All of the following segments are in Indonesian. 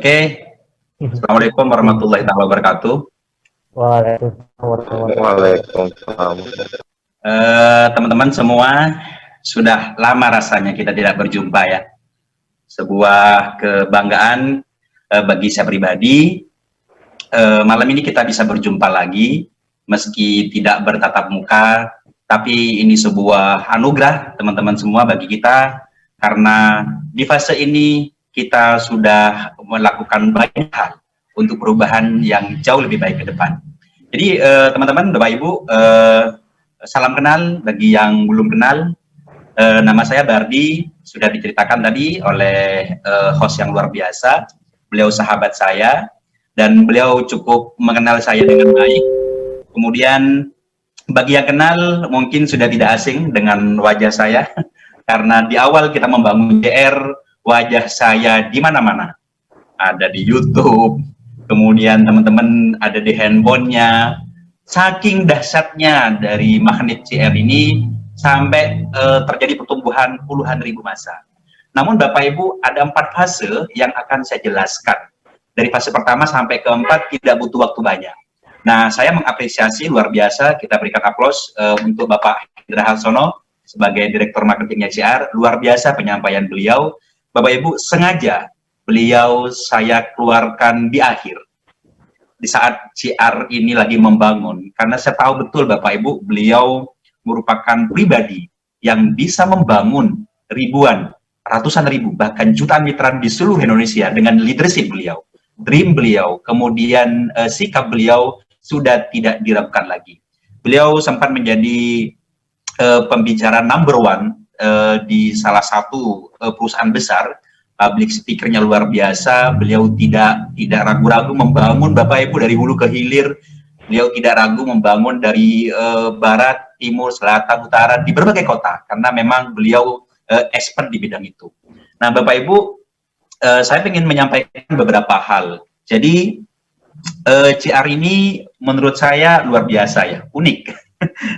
Oke, Assalamualaikum warahmatullahi wabarakatuh. Waalaikumsalam. Teman-teman semua, sudah lama rasanya kita tidak berjumpa ya. Sebuah kebanggaan bagi saya pribadi. Malam ini kita bisa berjumpa lagi, meski tidak bertatap muka, tapi ini sebuah anugerah teman-teman semua bagi kita, karena di fase ini kita sudah melakukan banyak hal untuk perubahan yang jauh lebih baik ke depan. Jadi teman-teman, Bapak Ibu, salam kenal bagi yang belum kenal. Nama saya Bardi, sudah diceritakan tadi oleh host yang luar biasa. Beliau sahabat saya, dan beliau cukup mengenal saya dengan baik. Kemudian bagi yang kenal mungkin sudah tidak asing dengan wajah saya, karena di awal kita membangun JR, wajah saya di mana-mana. Ada di YouTube, kemudian teman-teman ada di handphonenya. Saking dahsyatnya dari magnet CR ini, sampai terjadi pertumbuhan puluhan ribu massa. Namun Bapak Ibu, ada 4 fase yang akan saya jelaskan. Dari fase pertama sampai keempat tidak butuh waktu banyak. Nah, saya mengapresiasi luar biasa, kita berikan aplaus untuk Bapak Hendra Harsono sebagai Direktur Marketingnya CR. Luar biasa penyampaian beliau. Bapak Ibu, sengaja beliau saya keluarkan di akhir, di saat CR ini lagi membangun, karena saya tahu betul Bapak Ibu, beliau merupakan pribadi yang bisa membangun ribuan, ratusan ribu, bahkan jutaan mitra di seluruh Indonesia dengan leadership beliau, dream beliau, kemudian sikap beliau sudah tidak diragukan lagi. Beliau sempat menjadi pembicara number 1 di salah satu perusahaan besar, public speakernya luar biasa. Beliau tidak ragu-ragu membangun Bapak Ibu dari hulu ke hilir. Beliau tidak ragu membangun dari barat, timur, selatan, utara, di berbagai kota, karena memang beliau expert di bidang itu. Nah Bapak Ibu, saya ingin menyampaikan beberapa hal. Jadi CR ini menurut saya luar biasa ya, unik.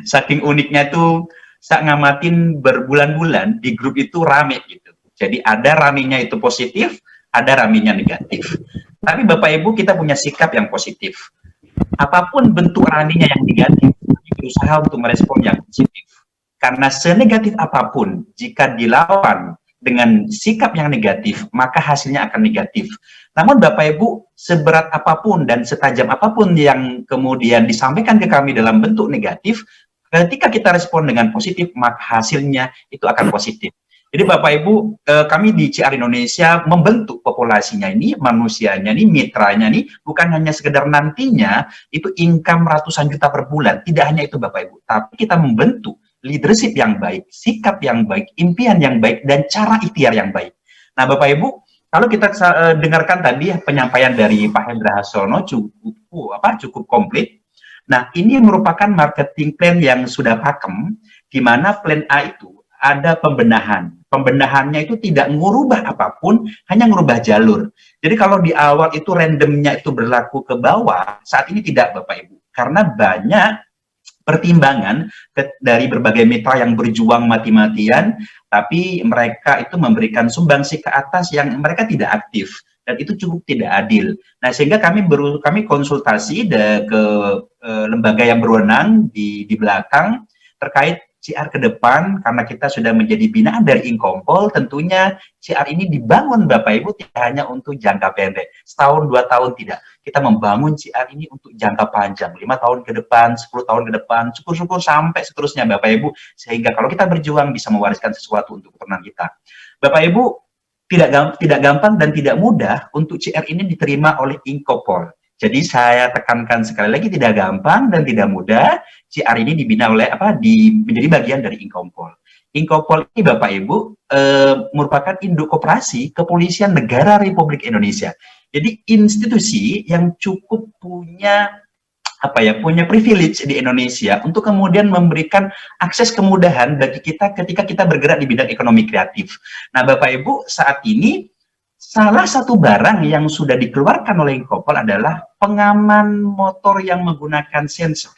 Saking uniknya tuh, saya ngamatin berbulan-bulan di grup itu rame gitu. Jadi ada ramenya itu positif, ada ramenya negatif. Tapi Bapak Ibu, kita punya sikap yang positif. Apapun bentuk ramenya yang negatif, berusaha untuk merespon yang positif. Karena senegatif apapun, jika dilawan dengan sikap yang negatif, maka hasilnya akan negatif. Namun Bapak Ibu, seberat apapun dan setajam apapun yang kemudian disampaikan ke kami dalam bentuk negatif, ketika kita respon dengan positif, maka hasilnya itu akan positif. Jadi Bapak Ibu, kami di CR Indonesia membentuk populasinya ini, manusianya ini, mitranya ini, bukan hanya sekedar nantinya itu income ratusan juta per bulan. Tidak hanya itu Bapak Ibu, tapi kita membentuk leadership yang baik, sikap yang baik, impian yang baik, dan cara ikhtiar yang baik. Nah Bapak Ibu, kalau kita dengarkan tadi penyampaian dari Pak Hendra Harsono cukup komplit. Nah, ini merupakan marketing plan yang sudah pakem, di mana plan A itu ada pembenahan. Pembenahannya itu tidak ngubah apapun, hanya ngubah jalur. Jadi kalau di awal itu randomnya itu berlaku ke bawah, saat ini tidak Bapak Ibu. Karena banyak pertimbangan dari berbagai mitra yang berjuang mati-matian, tapi mereka itu memberikan sumbangsi ke atas yang mereka tidak aktif. Dan itu cukup tidak adil. Nah, sehingga kami konsultasi ke lembaga yang berwenang di belakang terkait CR ke depan, karena kita sudah menjadi binaan dari Inkompol. Tentunya CR ini dibangun Bapak Ibu tidak hanya untuk jangka pendek, setahun 2 tahun tidak. Kita membangun CR ini untuk jangka panjang, 5 tahun ke depan, 10 tahun ke depan, syukur-syukur sampai seterusnya Bapak Ibu, sehingga kalau kita berjuang bisa mewariskan sesuatu untuk keturunan kita. Bapak Ibu, tidak gampang dan tidak mudah untuk CR ini diterima oleh Inkompol. Jadi saya tekankan sekali lagi, tidak gampang dan tidak mudah. CR ini dibina oleh menjadi bagian dari Inkompol. Inkompol ini Bapak Ibu merupakan induk koperasi Kepolisian Negara Republik Indonesia. Jadi institusi yang cukup punya privilege di Indonesia untuk kemudian memberikan akses kemudahan bagi kita ketika kita bergerak di bidang ekonomi kreatif. Nah, Bapak Ibu, saat ini salah satu barang yang sudah dikeluarkan oleh Inkompol adalah pengaman motor yang menggunakan sensor.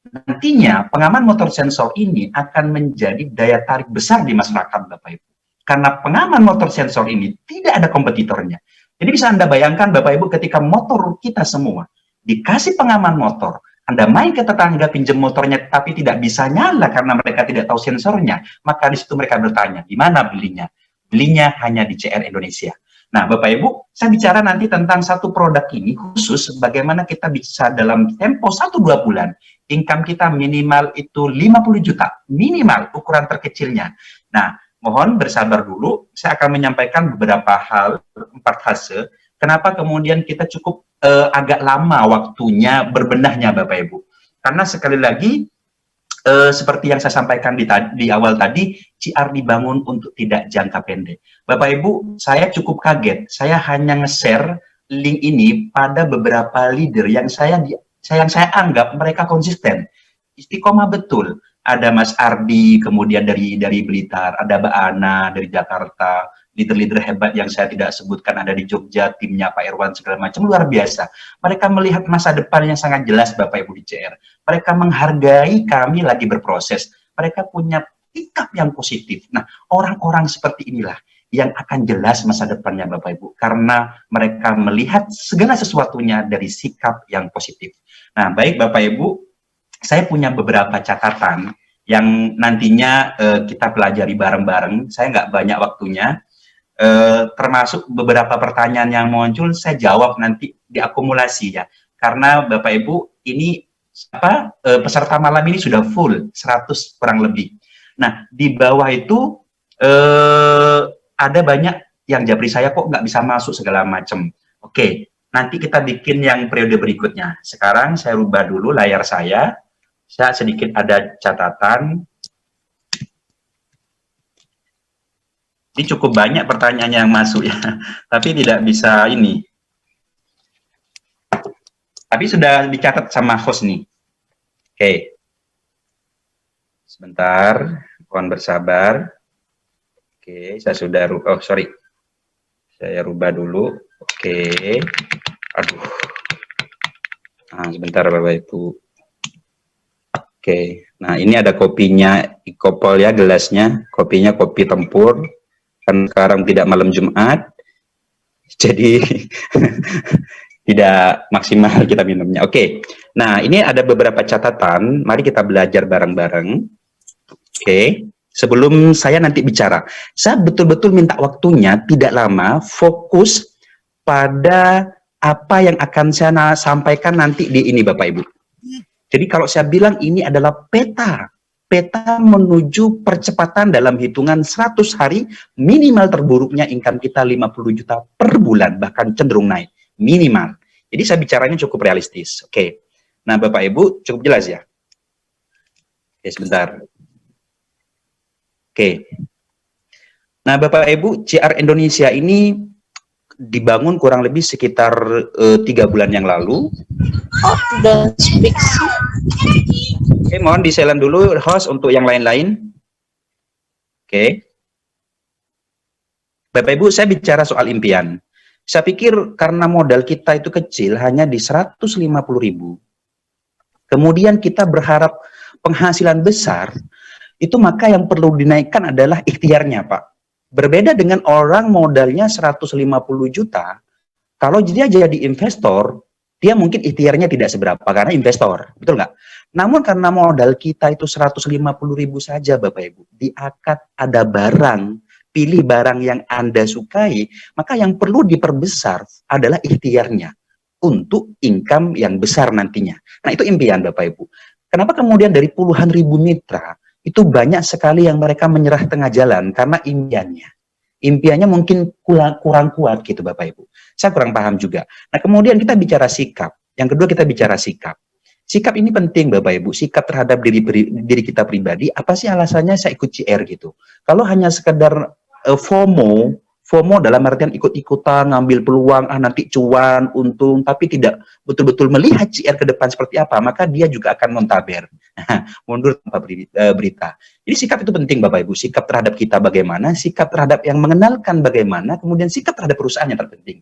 Nantinya pengaman motor sensor ini akan menjadi daya tarik besar di masyarakat Bapak Ibu. Karena pengaman motor sensor ini tidak ada kompetitornya. Jadi bisa Anda bayangkan Bapak Ibu ketika motor kita semua dikasih pengaman motor, Anda main ke tetangga pinjam motornya tapi tidak bisa nyala karena mereka tidak tahu sensornya, maka di situ mereka bertanya, di mana belinya? Belinya hanya di CR Indonesia. Nah, Bapak Ibu, saya bicara nanti tentang satu produk ini khusus bagaimana kita bisa dalam tempo 1-2 bulan, income kita minimal itu 50 juta, minimal ukuran terkecilnya. Nah, mohon bersabar dulu, saya akan menyampaikan beberapa hal, 4 fase, kenapa kemudian kita cukup agak lama waktunya berbenahnya Bapak Ibu. Karena sekali lagi, seperti yang saya sampaikan di awal tadi, CR dibangun untuk tidak jangka pendek. Bapak Ibu, saya cukup kaget. Saya hanya nge-share link ini pada beberapa leader yang saya anggap mereka konsisten. Istiqomah betul. Ada Mas Ardi, kemudian dari Blitar, ada Mbak Ana dari Jakarta, leader-leader hebat yang saya tidak sebutkan ada di Jogja, timnya Pak Irwan segala macam, luar biasa. Mereka melihat masa depan yang sangat jelas Bapak Ibu di CR. Mereka menghargai kami lagi berproses. Mereka punya sikap yang positif. Nah, orang-orang seperti inilah yang akan jelas masa depannya Bapak Ibu, karena mereka melihat segala sesuatunya dari sikap yang positif. Nah, baik Bapak Ibu, saya punya beberapa catatan yang nantinya kita pelajari bareng-bareng. Saya nggak banyak waktunya, termasuk beberapa pertanyaan yang muncul, saya jawab nanti diakumulasi ya. Karena Bapak Ibu, ini peserta malam ini sudah full, 100 kurang lebih. Nah, di bawah itu ada banyak yang japri saya kok nggak bisa masuk segala macam. Oke, nanti kita bikin yang periode berikutnya. Sekarang saya rubah dulu layar saya sedikit ada catatan. Ini cukup banyak pertanyaan yang masuk ya, tapi tidak bisa ini. Tapi sudah dicatat sama host nih. Oke. Sebentar, mohon bersabar. Oke, saya sudah saya rubah dulu. Oke. Aduh. Nah, sebentar Bapak Ibu. Oke, nah ini ada kopinya Ikopol ya, gelasnya, kopinya kopi Tempur, kan sekarang tidak malam Jumat, jadi tidak maksimal kita minumnya. Oke, nah ini ada beberapa catatan, mari kita belajar bareng-bareng. Oke, sebelum saya nanti bicara, saya betul-betul minta waktunya tidak lama, fokus pada apa yang akan saya sampaikan nanti di ini Bapak Ibu. Jadi kalau saya bilang ini adalah peta menuju percepatan dalam hitungan 100 hari, minimal terburuknya income kita 50 juta per bulan, bahkan cenderung naik, minimal. Jadi saya bicaranya cukup realistis, oke. Nah Bapak Ibu, cukup jelas ya? Oke, sebentar. Oke. Nah Bapak Ibu, CR Indonesia ini dibangun kurang lebih sekitar 3 bulan yang lalu. Oh, udah speak sih. Oke, mohon di-silent dulu host untuk yang lain-lain. Oke. Bapak Ibu, saya bicara soal impian. Saya pikir karena modal kita itu kecil, hanya di 150.000. Kemudian kita berharap penghasilan besar, itu maka yang perlu dinaikkan adalah ikhtiarnya, Pak. Berbeda dengan orang modalnya 150 juta, kalau dia jadi investor, dia mungkin ikhtiarnya tidak seberapa karena investor, betul nggak? Namun karena modal kita itu 150.000 saja Bapak Ibu, di akad ada barang, pilih barang yang Anda sukai, maka yang perlu diperbesar adalah ikhtiarnya untuk income yang besar nantinya. Nah itu impian Bapak Ibu. Kenapa kemudian dari puluhan ribu mitra, itu banyak sekali yang mereka menyerah tengah jalan karena impiannya. Impiannya mungkin kurang kuat gitu Bapak Ibu. Saya kurang paham juga. Nah kemudian kita bicara sikap. Yang kedua kita bicara sikap. Sikap ini penting Bapak Ibu. Sikap terhadap diri kita pribadi. Apa sih alasannya saya ikut CR gitu? Kalau hanya sekedar FOMO dalam artian ikut-ikutan, ngambil peluang, nanti cuan, untung, tapi tidak betul-betul melihat CR ke depan seperti apa, maka dia juga akan muntaber. Mundur tanpa berita. Jadi sikap itu penting Bapak Ibu. Sikap terhadap kita bagaimana, sikap terhadap yang mengenalkan bagaimana, kemudian sikap terhadap perusahaan yang terpenting.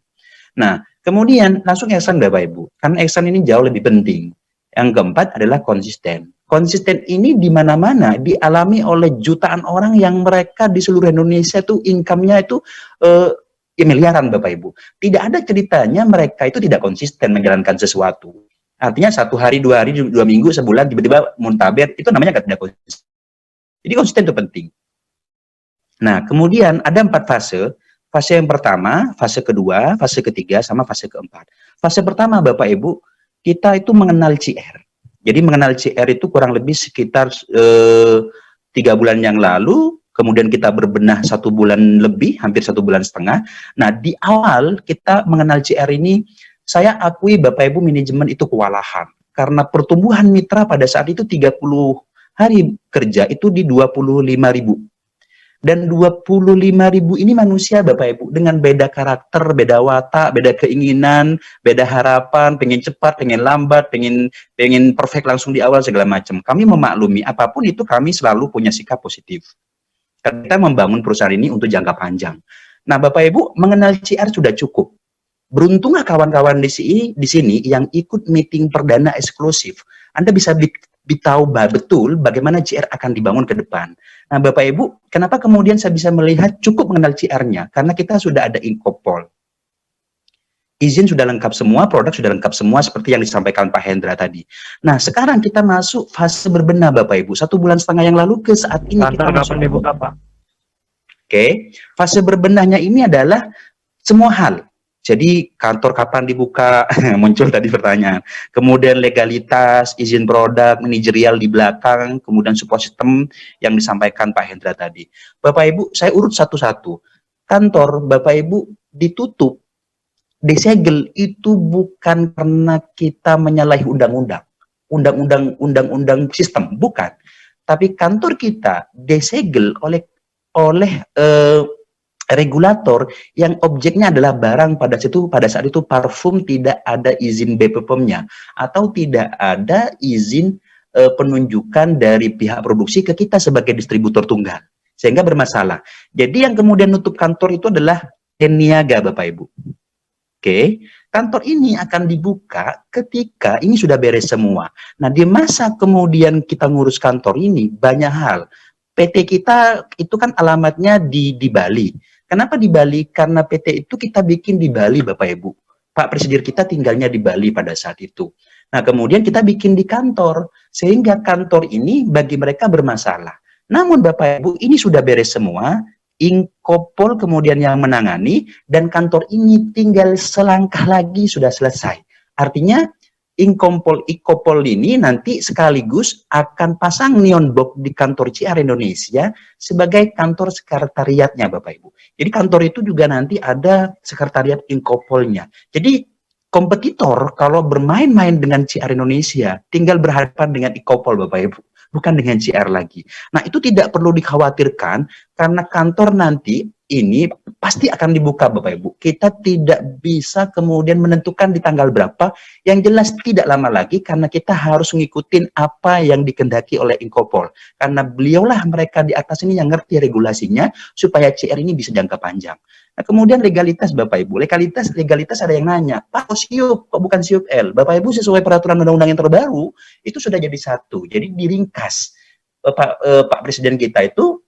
Nah, kemudian langsung action Bapak Ibu. Karena action ini jauh lebih penting. Yang keempat adalah konsisten. Konsisten ini di mana-mana dialami oleh jutaan orang yang mereka di seluruh Indonesia tuh income-nya itu ya miliaran Bapak Ibu. Tidak ada ceritanya mereka itu tidak konsisten menjalankan sesuatu. Artinya 1 hari, 2 hari, 2 minggu, sebulan tiba-tiba muntaber, itu namanya tidak konsisten. Jadi konsisten itu penting. Nah, kemudian ada 4 fase. Fase yang pertama, fase kedua, fase ketiga, sama fase keempat. Fase pertama Bapak Ibu, kita itu mengenal CR. Jadi mengenal CR itu kurang lebih sekitar 3 bulan yang lalu, kemudian kita berbenah 1 bulan lebih, hampir 1,5 bulan. Nah, di awal kita mengenal CR ini, saya akui Bapak Ibu manajemen itu kewalahan. Karena pertumbuhan mitra pada saat itu 30 hari kerja itu di 25.000. Dan 25.000 ini manusia Bapak Ibu dengan beda karakter, beda watak, beda keinginan, beda harapan, pengen cepat, pengen lambat, pengen perfect langsung di awal segala macam. Kami memaklumi apapun itu, kami selalu punya sikap positif. Karena kita membangun perusahaan ini untuk jangka panjang. Nah, Bapak Ibu mengenal CR sudah cukup. Beruntunglah kawan-kawan di sini yang ikut meeting perdana eksklusif. Anda bisa tahu betul bagaimana CR akan dibangun ke depan. Nah, Bapak Ibu, kenapa kemudian saya bisa melihat cukup mengenal CR-nya? Karena kita sudah ada Inkopol. Izin sudah lengkap semua, produk sudah lengkap semua, seperti yang disampaikan Pak Hendra tadi. Nah, sekarang kita masuk fase berbenah, Bapak Ibu. 1,5 bulan yang lalu ke saat ini kita masuk. Oke, fase berbenahnya ini adalah semua hal. Jadi kantor kapan dibuka, muncul tadi pertanyaan. Kemudian legalitas, izin produk, manajerial di belakang, kemudian support system yang disampaikan Pak Hendra tadi. Bapak Ibu, saya urut satu-satu. Kantor Bapak Ibu ditutup, disegel itu bukan karena kita menyalahi undang-undang sistem, bukan. Tapi kantor kita disegel oleh regulator yang objeknya adalah barang pada saat itu parfum tidak ada izin BPOM-nya atau tidak ada izin penunjukan dari pihak produksi ke kita sebagai distributor tunggal, sehingga bermasalah. Jadi yang kemudian nutup kantor itu adalah niaga Bapak Ibu. Oke, kantor ini akan dibuka ketika ini sudah beres semua. Nah, di masa kemudian kita ngurus kantor ini banyak hal. PT kita itu kan alamatnya di Bali. Kenapa di Bali? Karena PT itu kita bikin di Bali, Bapak Ibu. Pak Presiden kita tinggalnya di Bali pada saat itu. Nah, kemudian kita bikin di kantor, sehingga kantor ini bagi mereka bermasalah. Namun Bapak Ibu, ini sudah beres semua, Inkopol kemudian yang menangani, dan kantor ini tinggal selangkah lagi sudah selesai. Artinya, Inkopol ini nanti sekaligus akan pasang neon box di kantor CR Indonesia sebagai kantor sekretariatnya Bapak Ibu. Jadi kantor itu juga nanti ada sekretariat Inkopolnya. Jadi kompetitor kalau bermain-main dengan CR Indonesia tinggal berhadapan dengan Inkopol Bapak Ibu, bukan dengan CR lagi. Nah, itu tidak perlu dikhawatirkan karena kantor nanti ini pasti akan dibuka Bapak Ibu. Kita tidak bisa kemudian menentukan di tanggal berapa, yang jelas tidak lama lagi karena kita harus mengikuti apa yang dikehendaki oleh Inkopol. Karena beliaulah mereka di atas ini yang ngerti regulasinya supaya CR ini bisa jangka panjang. Nah, kemudian legalitas Bapak Ibu. Legalitas ada yang nanya, Pak kok SIUP, kok bukan SIUP L? Bapak Ibu sesuai peraturan undang-undang yang terbaru, itu sudah jadi satu. Jadi diringkas. Pak Presiden kita itu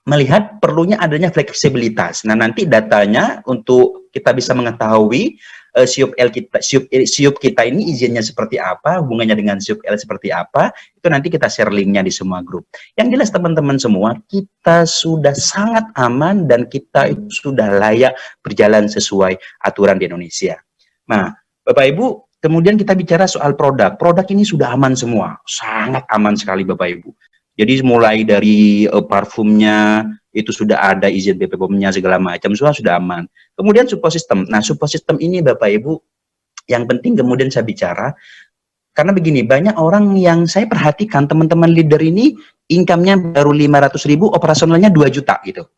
melihat perlunya adanya fleksibilitas. Nah, nanti datanya untuk kita bisa mengetahui SIUP kita ini izinnya seperti apa, hubungannya dengan SIUP L seperti apa, itu nanti kita share linknya di semua grup. Yang jelas teman-teman semua, kita sudah sangat aman dan kita itu sudah layak berjalan sesuai aturan di Indonesia. Nah, Bapak Ibu, kemudian kita bicara soal produk. Produk ini sudah aman semua, sangat aman sekali Bapak Ibu. Jadi mulai dari parfumnya itu sudah ada izin BPOM-nya segala macam, semua sudah aman. Kemudian support system. Nah, support system ini Bapak Ibu yang penting kemudian saya bicara karena begini, banyak orang yang saya perhatikan teman-teman leader ini income-nya baru 500.000, operasionalnya 2 juta gitu.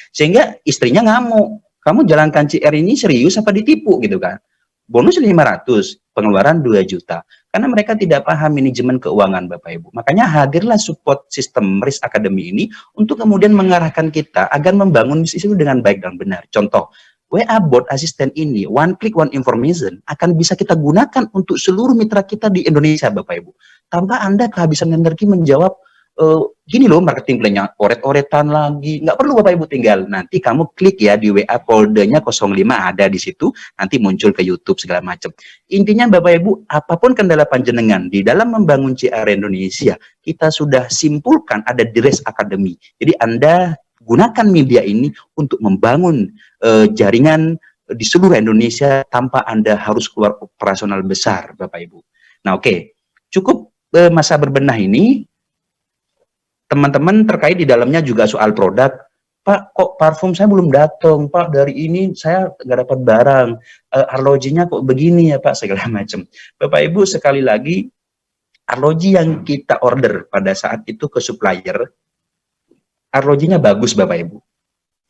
Sehingga istrinya ngamuk. Kamu jalankan CR ini serius apa ditipu gitu kan? Bonus 500, pengeluaran 2 juta. Karena mereka tidak paham manajemen keuangan Bapak Ibu. Makanya hadirlah support system Risk Academy ini untuk kemudian mengarahkan kita agar membangun bisnis itu dengan baik dan benar. Contoh, WA bot asisten ini, one click one information, akan bisa kita gunakan untuk seluruh mitra kita di Indonesia Bapak Ibu. Tanpa Anda kehabisan energi menjawab gini loh marketing plan-nya, oret-oretan lagi, nggak perlu Bapak Ibu, tinggal nanti kamu klik ya di WA foldernya 05 ada di situ, nanti muncul ke YouTube segala macam. Intinya Bapak Ibu, apapun kendala panjenengan di dalam membangun CR Indonesia, kita sudah simpulkan ada di RES Academy. Jadi Anda gunakan media ini untuk membangun jaringan di seluruh Indonesia tanpa Anda harus keluar operasional besar Bapak Ibu. Nah oke, cukup masa berbenah ini. Teman-teman terkait di dalamnya juga soal produk. Pak, kok parfum saya belum datang? Pak, dari ini saya nggak dapat barang. Arlojinya kok begini ya Pak, segala macam. Bapak Ibu, sekali lagi, arloji yang kita order pada saat itu ke supplier, arlojinya bagus Bapak Ibu.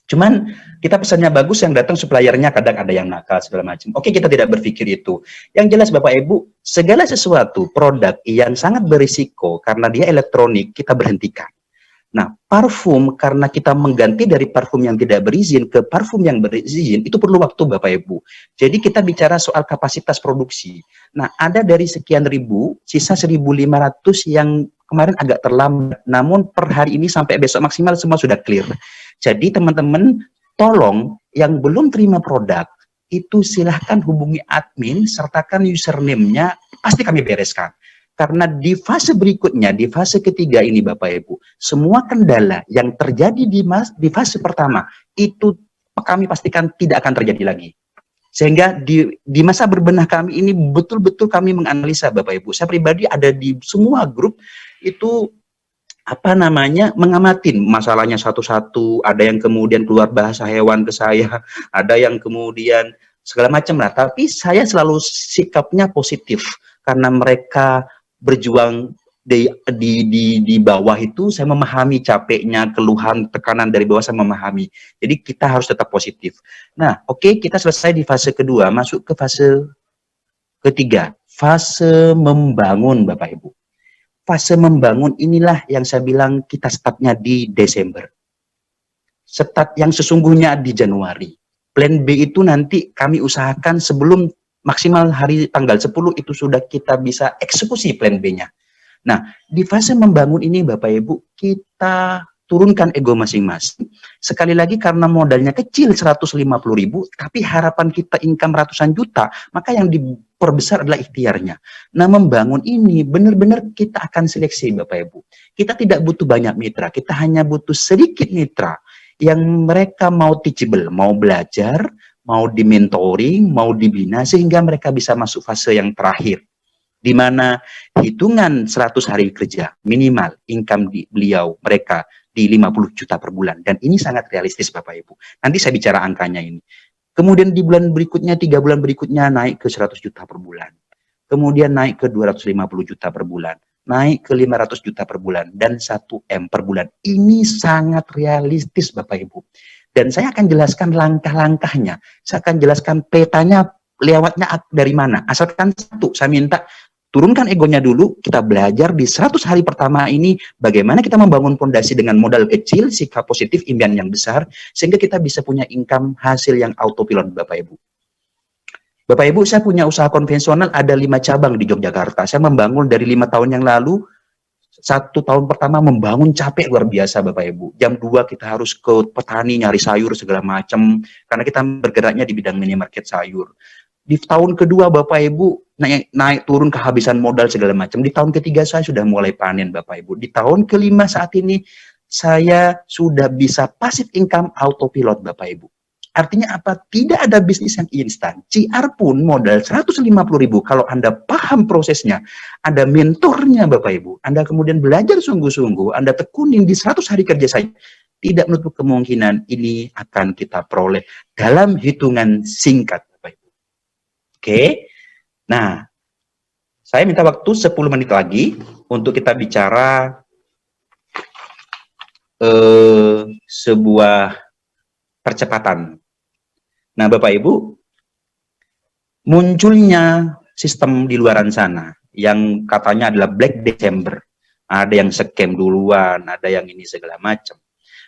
Cuman kita pesannya bagus, yang datang suppliernya kadang ada yang nakal segala macam. Oke, kita tidak berpikir itu. Yang jelas Bapak Ibu, segala sesuatu produk yang sangat berisiko karena dia elektronik, kita berhentikan. Nah, parfum karena kita mengganti dari parfum yang tidak berizin ke parfum yang berizin, itu perlu waktu Bapak Ibu. Jadi kita bicara soal kapasitas produksi. Nah, ada dari sekian ribu, sisa 1.500 yang kemarin agak terlambat. Namun per hari ini sampai besok maksimal semua sudah clear. Jadi teman-teman, tolong yang belum terima produk, itu silahkan hubungi admin, sertakan username-nya, pasti kami bereskan. Karena di fase berikutnya, di fase ketiga ini Bapak Ibu, semua kendala yang terjadi di fase pertama, itu kami pastikan tidak akan terjadi lagi. Sehingga di masa berbenah kami ini betul-betul kami menganalisa Bapak Ibu. Saya pribadi ada di semua grup itu mengamatin masalahnya satu-satu. Ada yang kemudian keluar bahasa hewan ke saya, ada yang kemudian segala macam lah. Tapi saya selalu sikapnya positif karena mereka berjuang di bawah itu, saya memahami capeknya, keluhan, tekanan dari bawah saya memahami. Jadi kita harus tetap positif. Nah, oke, kita selesai di fase kedua, masuk ke fase ketiga, fase membangun Bapak Ibu. Fase membangun inilah yang saya bilang kita startnya di Desember. Start yang sesungguhnya di Januari. Plan B itu nanti kami usahakan sebelum maksimal hari tanggal 10 itu sudah kita bisa eksekusi plan B-nya. Nah, di fase membangun ini Bapak Ibu, kita turunkan ego masing-masing. Sekali lagi karena modalnya kecil 150.000, tapi harapan kita income ratusan juta, maka yang diperbesar adalah ikhtiarnya. Nah, membangun ini benar-benar kita akan seleksi Bapak Ibu. Kita tidak butuh banyak mitra, kita hanya butuh sedikit mitra yang mereka mau teachable, mau belajar, mau di-mentoring, mau dibina, sehingga mereka bisa masuk fase yang terakhir, di mana hitungan 100 hari kerja, minimal income mereka di 50 juta per bulan. Dan ini sangat realistis Bapak Ibu. Nanti saya bicara angkanya ini. Kemudian di bulan berikutnya, 3 bulan berikutnya naik ke 100 juta per bulan. Kemudian naik ke 250 juta per bulan. Naik ke 500 juta per bulan. Dan 1 M per bulan. Ini sangat realistis Bapak Ibu. Dan saya akan jelaskan langkah-langkahnya. Saya akan jelaskan petanya, lewatnya dari mana. Asalkan satu, saya minta turunkan egonya dulu, kita belajar di 100 hari pertama ini, bagaimana kita membangun fondasi dengan modal kecil, sikap positif, impian yang besar, sehingga kita bisa punya income hasil yang autopilot Bapak Ibu. Bapak Ibu, saya punya usaha konvensional, ada 5 cabang di Yogyakarta. Saya membangun dari 5 tahun yang lalu, 1 tahun pertama membangun capek luar biasa Bapak Ibu. Jam 2 kita harus ke petani nyari sayur segala macam, karena kita bergeraknya di bidang minimarket sayur. Di tahun kedua Bapak Ibu naik turun kehabisan modal segala macam. Di tahun ketiga saya sudah mulai panen Bapak Ibu. Di tahun kelima saat ini saya sudah bisa passive income autopilot Bapak Ibu. Artinya apa? Tidak ada bisnis yang instan. CR pun modal 150.000 kalau Anda paham prosesnya, ada mentornya Bapak Ibu. Anda kemudian belajar sungguh-sungguh, Anda tekunin di 100 hari kerja saya. Tidak menutup kemungkinan ini akan kita peroleh dalam hitungan singkat Bapak Ibu. Oke. Nah, saya minta waktu 10 menit lagi untuk kita bicara sebuah percepatan. Nah, Bapak Ibu, munculnya sistem di luaran sana yang katanya adalah Black December. Ada yang scam duluan, ada yang ini segala macam.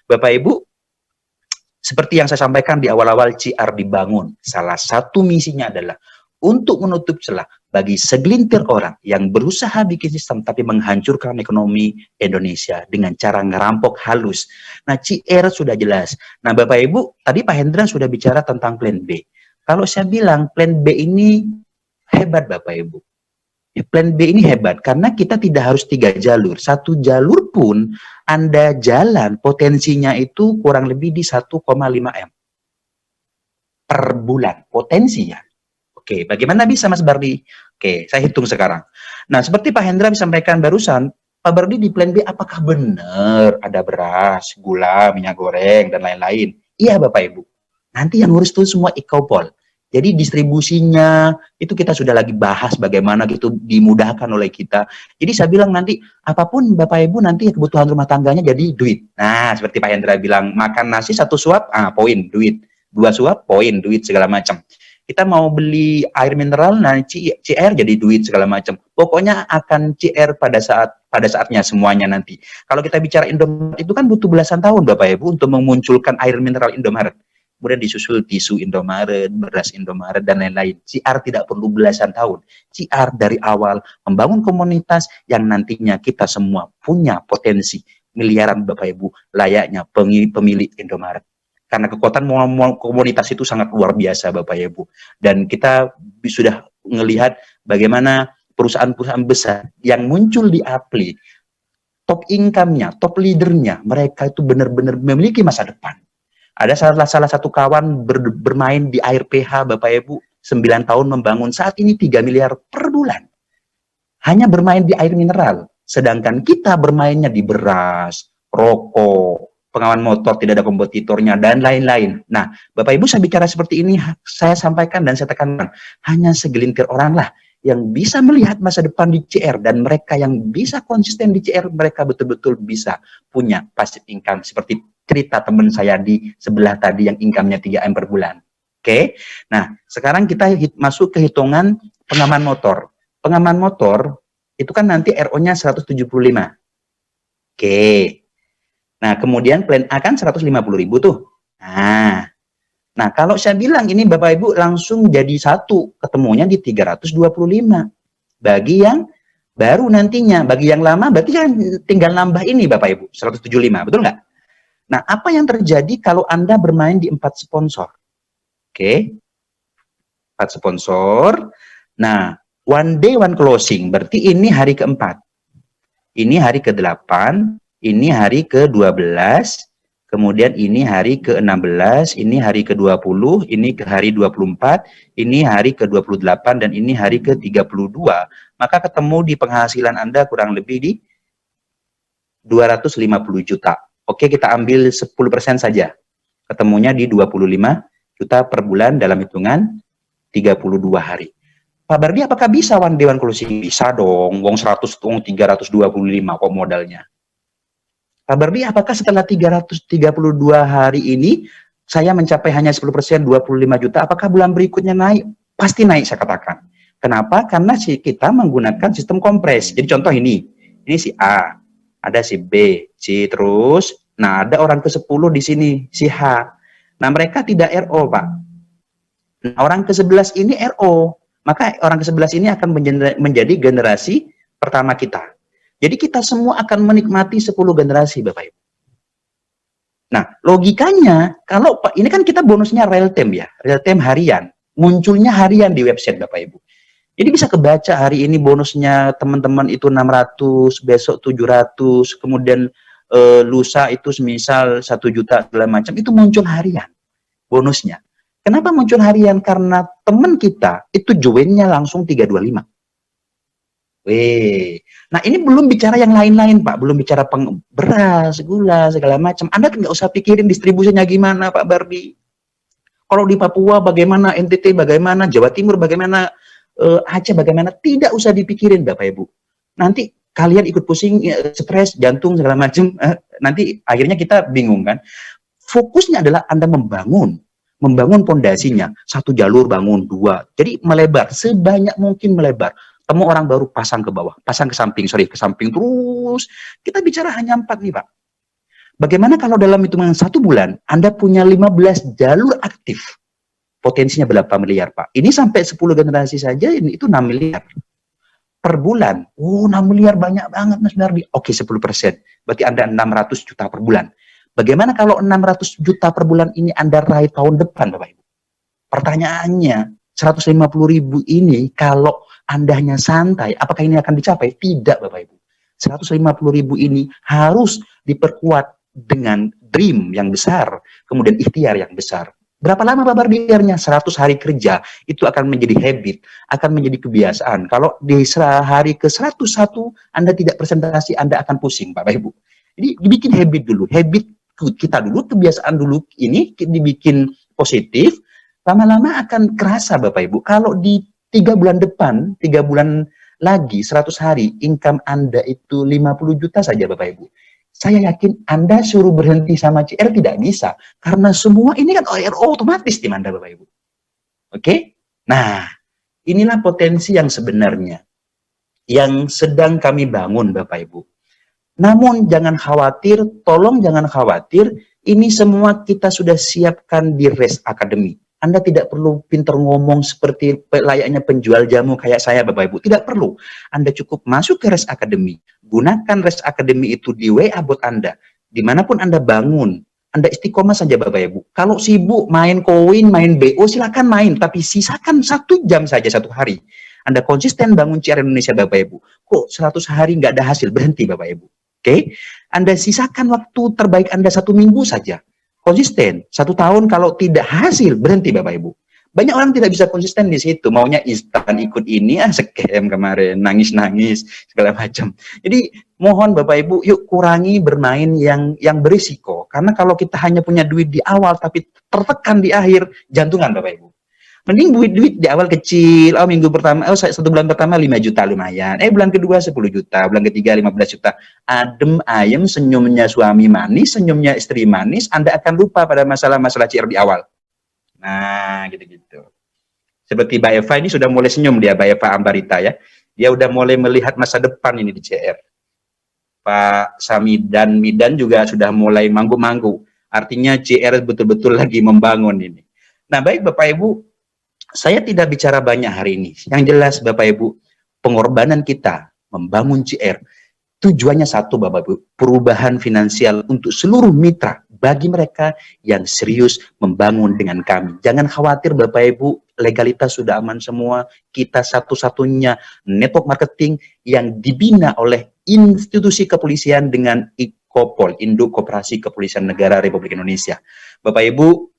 Bapak Ibu, seperti yang saya sampaikan di awal-awal CR dibangun, salah satu misinya adalah untuk menutup celah bagi segelintir orang yang berusaha bikin sistem tapi menghancurkan ekonomi Indonesia dengan cara ngerampok halus. Nah, CR sudah jelas. Nah, Bapak Ibu, tadi Pak Hendra sudah bicara tentang plan B. Kalau saya bilang plan B ini hebat Bapak Ibu. Ya, plan B ini hebat karena kita tidak harus 3 jalur. 1 jalur pun Anda jalan potensinya itu kurang lebih di 1,5 M per bulan potensinya. Oke, bagaimana bisa Mas Bardi? Oke, saya hitung sekarang. Nah, seperti Pak Hendra sampaikan barusan, Pak Bardi di plan B apakah benar ada beras, gula, minyak goreng, dan lain-lain? Iya Bapak Ibu. Nanti yang ngurus itu semua Ikopol. Jadi distribusinya itu kita sudah lagi bahas bagaimana gitu dimudahkan oleh kita. Jadi saya bilang nanti apapun Bapak Ibu nanti kebutuhan rumah tangganya jadi duit. Nah, seperti Pak Hendra bilang makan nasi 1 suap, poin duit. 2 suap, poin duit segala macam. Kita mau beli air mineral, nah CR jadi duit segala macam. Pokoknya akan CR pada saatnya semuanya nanti. Kalau kita bicara Indomaret itu kan butuh belasan tahun Bapak Ibu untuk memunculkan air mineral Indomaret. Kemudian disusul tisu Indomaret, beras Indomaret, dan lain-lain. CR tidak perlu belasan tahun. CR dari awal membangun komunitas yang nantinya kita semua punya potensi miliaran Bapak Ibu layaknya pemilik Indomaret. Karena kekuatan komunitas itu sangat luar biasa Bapak Ibu. Dan kita sudah melihat bagaimana perusahaan-perusahaan besar yang muncul di Apli, top income-nya, top leader-nya, mereka itu benar-benar memiliki masa depan. Ada salah satu kawan bermain di air PH Bapak Ibu, 9 tahun membangun, saat ini 3 miliar per bulan. Hanya bermain di air mineral. Sedangkan kita bermainnya di beras, rokok, pengaman motor, tidak ada kompetitornya, dan lain-lain. Nah, Bapak Ibu saya bicara seperti ini, saya sampaikan dan saya tekankan, hanya segelintir orang lah yang bisa melihat masa depan di CR, dan mereka yang bisa konsisten di CR, mereka betul-betul bisa punya passive income, seperti cerita teman saya di sebelah tadi yang income-nya 3 M per bulan. Oke, nah sekarang kita masuk ke hitungan pengaman motor. Pengaman motor, itu kan nanti RO-nya 175. Oke. Nah, kemudian plan A kan 150.000 tuh. Nah, kalau saya bilang ini Bapak Ibu langsung jadi satu, ketemunya di 325. Bagi yang baru nantinya, bagi yang lama berarti kan tinggal nambah ini Bapak Ibu, 175, betul nggak? Nah, apa yang terjadi kalau Anda bermain di 4 sponsor? Oke. 4 sponsor. Nah, one day one closing, berarti ini hari keempat. Ini hari ke-8, ini hari ke-12, kemudian ini hari ke-16, ini hari ke-20, ini ke hari 24, ini hari ke-28, dan ini hari ke-32. Maka ketemu di penghasilan Anda kurang lebih di 250 juta. Oke, kita ambil 10% saja. Ketemunya di 25 juta per bulan dalam hitungan 32 hari. Pak Bardi, apakah bisa one day one closing? Bisa dong, wong 100, wong 325 kok modalnya. Pak Bardi, apakah setelah 332 hari ini saya mencapai hanya 10%, 25 juta, apakah bulan berikutnya naik? Pasti naik, saya katakan. Kenapa? Karena kita menggunakan sistem kompres. Jadi contoh ini si A, ada si B, si terus, nah ada orang ke-10 di sini, si H. Nah mereka tidak RO, Pak. Nah, orang ke-11 ini RO, maka orang ke-11 ini akan menjadi generasi pertama kita. Jadi kita semua akan menikmati 10 generasi, Bapak Ibu. Nah, logikanya, kalau Pak, ini kan kita bonusnya real time ya, real time harian, munculnya harian di website Bapak Ibu. Jadi bisa kebaca hari ini bonusnya teman-teman itu 600, besok 700, kemudian lusa itu semisal 1 juta segala macam, itu muncul harian bonusnya. Kenapa muncul harian? Karena teman kita itu joinnya langsung 325. Nah ini belum bicara yang lain-lain Pak, belum bicara beras, gula, segala macam. Anda nggak usah pikirin distribusinya gimana Pak Bardi. Kalau di Papua bagaimana, NTT bagaimana, Jawa Timur bagaimana, Aceh bagaimana, tidak usah dipikirin Bapak Ibu. Nanti kalian ikut pusing, stres, jantung segala macam, nanti akhirnya kita bingung kan. Fokusnya adalah Anda membangun pondasinya, 1 jalur bangun, 2, jadi melebar sebanyak mungkin melebar. Temu orang baru pasang ke bawah, pasang ke samping, ke samping terus. Kita bicara hanya 4 nih Pak. Bagaimana kalau dalam hitungan 1 bulan Anda punya 15 jalur aktif? potensinya berapa miliar, Pak? Ini sampai 10 generasi saja, ini itu 6 miliar per bulan. Oh, 6 miliar banyak banget, Mas Dardi. Oke, 10%. Berarti Anda 600 juta per bulan. Bagaimana kalau 600 juta per bulan ini Anda raih tahun depan, Bapak Ibu? Pertanyaannya, 150.000 ini kalau Anda hanya santai, apakah ini akan dicapai? Tidak, Bapak Ibu. 150.000 ini harus diperkuat dengan dream yang besar, kemudian ikhtiar yang besar. Berapa lama Bapak ikhtiarnya? 100 hari kerja, itu akan menjadi habit, akan menjadi kebiasaan. Kalau di hari ke 101 Anda tidak presentasi, Anda akan pusing, Bapak Ibu. Jadi dibikin habit dulu, habit kita dulu, kebiasaan dulu ini dibikin positif, lama-lama akan kerasa Bapak Ibu. Kalau di 3 bulan depan, 3 bulan lagi, 100 hari, income Anda itu 50 juta saja Bapak Ibu. Saya yakin Anda suruh berhenti sama CR tidak bisa. Karena semua ini kan ORO otomatis tim Anda Bapak Ibu. Oke? Nah, inilah potensi yang sebenarnya. Yang sedang kami bangun Bapak Ibu. Namun jangan khawatir, tolong jangan khawatir. Ini semua kita sudah siapkan di Res Academy. Anda tidak perlu pintar ngomong seperti layaknya penjual jamu kayak saya Bapak Ibu. Tidak perlu. Anda cukup masuk ke Res Academy. Gunakan Res Academy itu di WA bot Anda. Dimanapun Anda bangun. Anda istiqomah saja Bapak Ibu. Kalau sibuk main koin, main BO silakan main. Tapi sisakan 1 jam saja 1 hari. Anda konsisten bangun CR Indonesia Bapak Ibu. Kok 100 hari nggak ada hasil? Berhenti Bapak Ibu. Oke? Anda sisakan waktu terbaik Anda 1 minggu saja. Konsisten, 1 tahun kalau tidak hasil, berhenti Bapak Ibu. Banyak orang tidak bisa konsisten di situ, maunya instan ikut ini, scam kemarin, nangis-nangis, segala macam. Jadi, mohon Bapak Ibu, yuk kurangi bermain yang berisiko. Karena kalau kita hanya punya duit di awal, tapi tertekan di akhir, jantungan Bapak Ibu. Mending duit di awal kecil, minggu pertama, 1 bulan pertama 5 juta lumayan, bulan kedua 10 juta, bulan ketiga 15 juta, adem ayem, senyumnya suami manis, senyumnya istri manis, Anda akan lupa pada masalah-masalah CR di awal. Nah, gitu-gitu. Seperti Mbak Eva ini sudah mulai senyum dia, Mbak Eva Ambarita ya, dia udah mulai melihat masa depan ini di CR. Pak Samidan Midan juga sudah mulai manggu-manggu, artinya CR betul-betul lagi membangun ini. Nah, baik Bapak Ibu, saya tidak bicara banyak hari ini. Yang jelas Bapak Ibu, pengorbanan kita membangun CR, tujuannya satu Bapak Ibu, perubahan finansial untuk seluruh mitra, bagi mereka yang serius membangun dengan kami. Jangan khawatir Bapak Ibu, legalitas sudah aman semua, kita satu-satunya network marketing yang dibina oleh institusi kepolisian dengan IKOPOL, Induk Koperasi Kepolisian Negara Republik Indonesia. Bapak Ibu,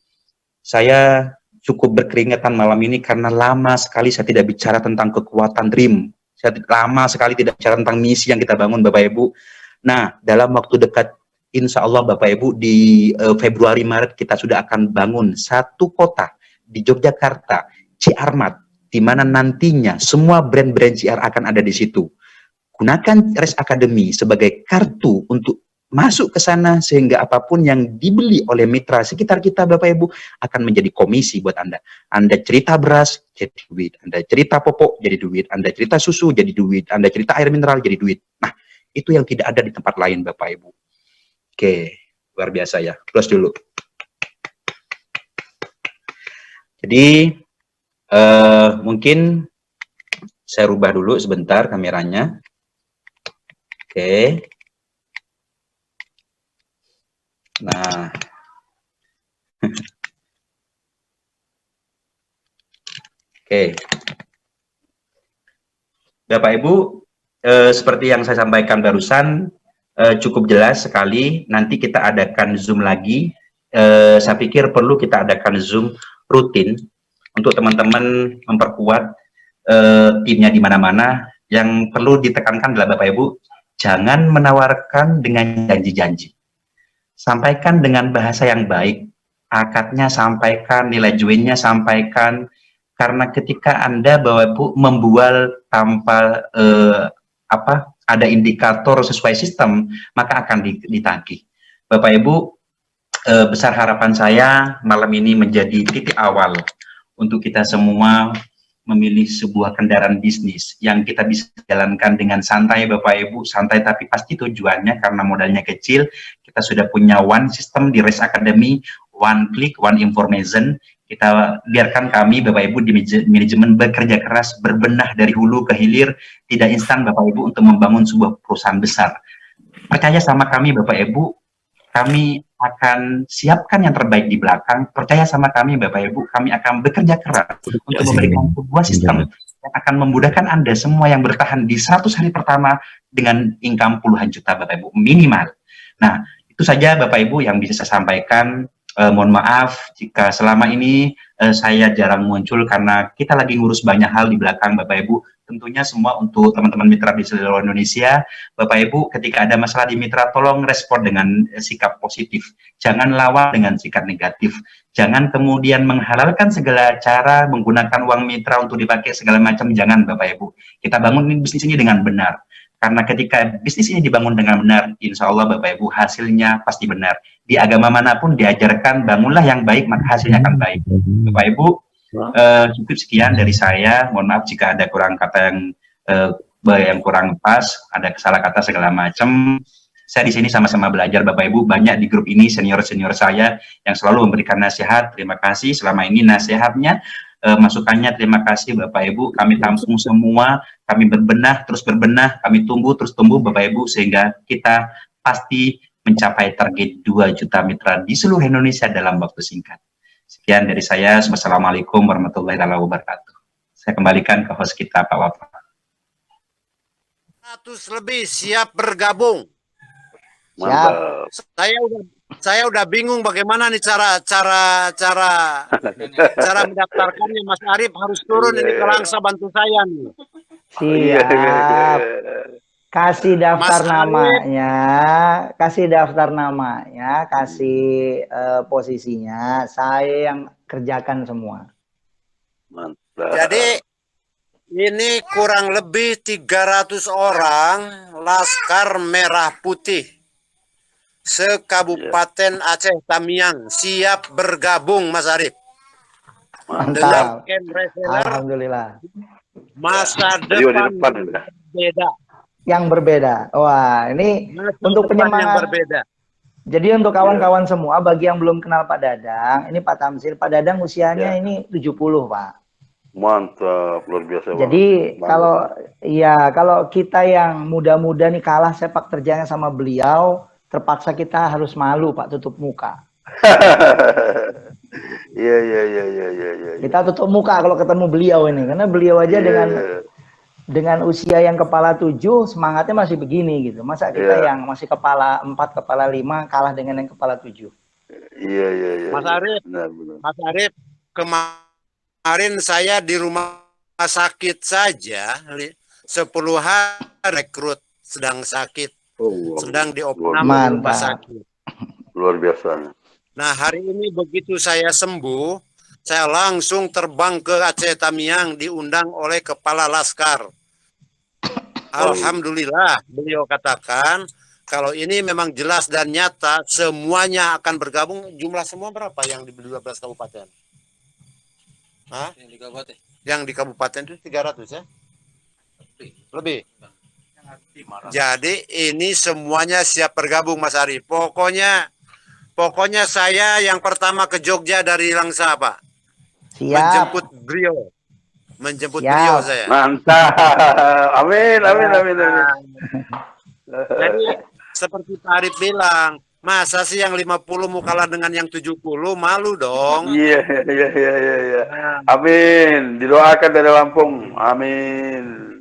saya cukup berkeringatan malam ini karena lama sekali saya tidak bicara tentang kekuatan dream. Saya lama sekali tidak bicara tentang misi yang kita bangun Bapak Ibu. Nah, dalam waktu dekat, insya Allah Bapak Ibu, di Februari Maret kita sudah akan bangun 1 kota di Yogyakarta, CR-Mart, di mana nantinya semua brand-brand CR akan ada di situ. Gunakan Res Academy sebagai kartu untuk masuk ke sana sehingga apapun yang dibeli oleh mitra sekitar kita Bapak Ibu akan menjadi komisi buat Anda. Anda cerita beras jadi duit, Anda cerita popok jadi duit, Anda cerita susu jadi duit, Anda cerita air mineral jadi duit. Nah, itu yang tidak ada di tempat lain Bapak Ibu. Oke, luar biasa ya. Close dulu. Jadi mungkin saya rubah dulu sebentar kameranya. Oke. Nah, oke, Bapak Ibu, seperti yang saya sampaikan barusan, cukup jelas sekali. Nanti kita adakan Zoom lagi. Saya pikir perlu kita adakan Zoom rutin untuk teman-teman memperkuat timnya di mana-mana. Yang perlu ditekankan adalah Bapak Ibu, jangan menawarkan dengan janji-janji. Sampaikan dengan bahasa yang baik, akadnya sampaikan, nilai joinnya sampaikan, karena ketika Anda Bapak Ibu membual tanpa ada indikator sesuai sistem, maka akan ditagih. Bapak Ibu, besar harapan saya malam ini menjadi titik awal untuk kita semua memilih sebuah kendaraan bisnis yang kita bisa jalankan dengan santai Bapak Ibu, santai tapi pasti tujuannya karena modalnya kecil. Kita sudah punya one system di Res Academy, one click, one information Kita biarkan kami Bapak Ibu di manajemen bekerja keras, berbenah dari hulu ke hilir, tidak instan Bapak Ibu untuk membangun sebuah perusahaan besar. Percaya sama kami Bapak Ibu, kami akan siapkan yang terbaik di belakang. Percaya sama kami Bapak Ibu, kami akan bekerja keras untuk memberikan sebuah sistem yang akan memudahkan Anda semua yang bertahan di 100 hari pertama dengan income puluhan juta Bapak Ibu minimal. Nah, itu saja Bapak Ibu yang bisa saya sampaikan. Mohon maaf jika selama ini saya jarang muncul karena kita lagi ngurus banyak hal di belakang Bapak Ibu. Tentunya semua untuk teman-teman mitra di seluruh Indonesia, Bapak Ibu ketika ada masalah di mitra tolong respon dengan sikap positif. Jangan lawan dengan sikap negatif. Jangan kemudian menghalalkan segala cara menggunakan uang mitra untuk dipakai segala macam. Jangan Bapak Ibu. Kita bangun bisnis ini dengan benar. Karena ketika bisnis ini dibangun dengan benar, insya Allah Bapak Ibu hasilnya pasti benar. Di agama manapun diajarkan bangunlah yang baik maka hasilnya akan baik. Bapak Ibu, cukup sekian dari saya. Mohon maaf jika ada kurang kata yang kurang pas, ada salah kata segala macam. Saya di sini sama-sama belajar Bapak Ibu. Banyak di grup ini senior-senior saya yang selalu memberikan nasihat. Terima kasih selama ini nasihatnya. Masukannya terima kasih Bapak Ibu, kami tampung semua, kami berbenah, terus berbenah, kami tumbuh, terus tumbuh Bapak Ibu, sehingga kita pasti mencapai target 2 juta mitra di seluruh Indonesia dalam waktu singkat. Sekian dari saya, wassalamualaikum warahmatullahi wabarakatuh. Saya kembalikan ke host kita Pak Wafa. 100 lebih siap bergabung. Siap. Saya udah bingung bagaimana nih cara mendaftarkannya. Mas Arif harus turun ini ke Langsa bantu saya nih. Siap. Kasih daftar Mas namanya, kasih daftar namanya, kasih posisinya. Saya yang kerjakan semua. Mantap. Jadi ini kurang lebih 300 orang Laskar Merah Putih se-Kabupaten Aceh Tamiang siap bergabung Mas Arif. Dengan Mantap. Ken Reseller, Alhamdulillah. masa Ayo di depan depan ya. berbeda. Yang berbeda. Wah, ini Masa untuk depan yang penyemangat. berbeda. Jadi untuk kawan-kawan semua, bagi yang belum kenal Pak Dadang, ini Pak Tamsil. Pak Dadang usianya ini 70, Pak. Mantap, luar biasa. Jadi Bang. kalau kita yang muda-muda nih kalah sepak terjangnya sama beliau, terpaksa kita harus malu Pak, tutup muka. Iya. Kita tutup muka kalau ketemu beliau ini, karena beliau aja dengan usia yang kepala 7 semangatnya masih begini gitu. Masa kita yang masih kepala 4, kepala 5 kalah dengan yang kepala 7. Iya. Mas Arif, Benar. Mas Arif, kemarin saya di rumah sakit saja 10 hari rekrut sedang sakit, sedang diopnam di rumah sakit. Luar biasa. Nah, hari ini begitu saya sembuh, saya langsung terbang ke Aceh Tamiang, diundang oleh Kepala Laskar. Alhamdulillah, beliau katakan, kalau ini memang jelas dan nyata, semuanya akan bergabung. Jumlah semua berapa yang di 12 kabupaten? Hah? Yang di kabupaten itu 300 ya? Lebih. Jadi ini semuanya siap bergabung Mas Arif. Pokoknya saya yang pertama ke Jogja dari Langsa, Pak. Siap. Menjemput Siap. beliau saya. Mantap. Amin. Jadi seperti Pak Arif bilang, masa sih yang 50 mau kalah dengan yang 70? Malu dong. Iya. Amin. Didoakan dari Lampung. Amin.